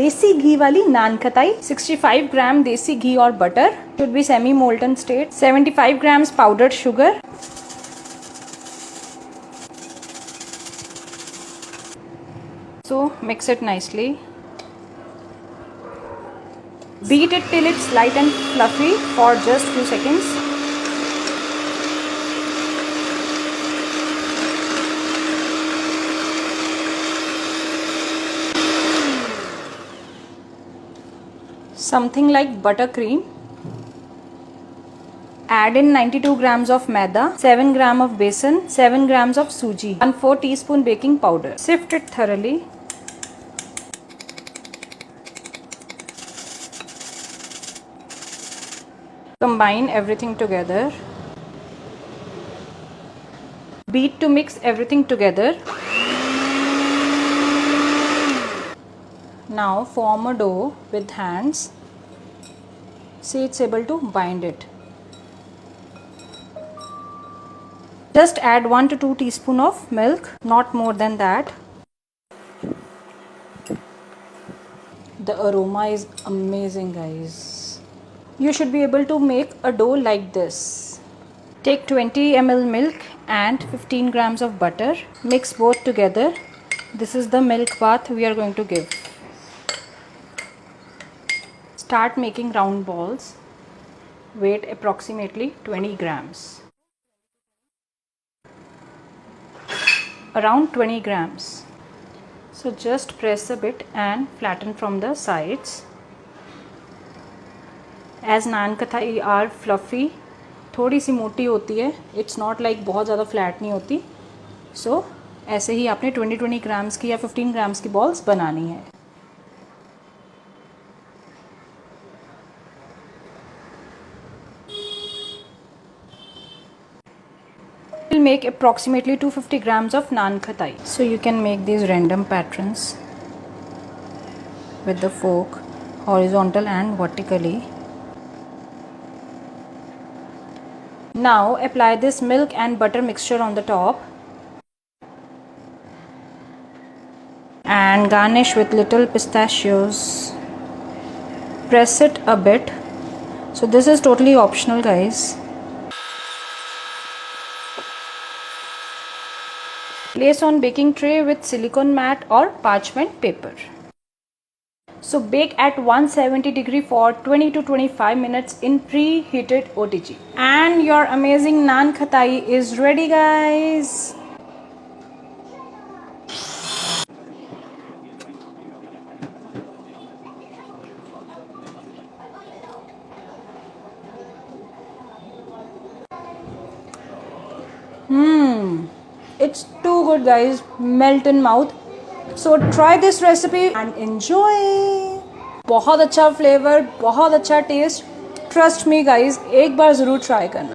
देसी घी वाली नान खताई। 65 ग्राम देसी घी और butter, should be semi molten state. 75 grams powdered sugar. So mix it nicely. Beat it till it's light and fluffy for just few seconds. Something like buttercream. Add in 92 grams of maida, 7 gram of besan, 7 grams of suji, 1/4 teaspoon baking powder. Sift it thoroughly. Combine everything together. Beat to mix everything together. Now form a dough with hands. See it's able to bind it. Just add 1 to 2 teaspoon of milk, not more than that. The aroma is amazing, guys. You should be able to make a dough like this. Take 20 ml milk and 15 grams of butter. Mix both together. This is the milk bath we are going to give. Start making round balls. Weight approximately 20 grams. Around 20 grams. So just press a bit and flatten from the sides. As naan kathai are fluffy, थोड़ी सी मोटी होती है. It's not like बहुत ज़्यादा flat नहीं होती. So ऐसे ही आपने 20 ग्राम्स की या 15 ग्राम्स की बॉल्स बनानी है. We'll make approximately 250 grams of naan khatai. So you can make these random patterns with the fork, horizontal and vertically. Now apply this milk and butter mixture on the top and garnish with little pistachios. Press it a bit. So this is totally optional, guys. Place on baking tray with silicone mat or parchment paper. So bake at 170 degree for 20 to 25 minutes in preheated OTG. And your amazing naan khatai is ready, guys. It's too good, guys. Melt in mouth. So try this recipe and enjoy. बहुत अच्छा flavour, बहुत अच्छा test. Trust me guys, एक बार ज़रूर try करना.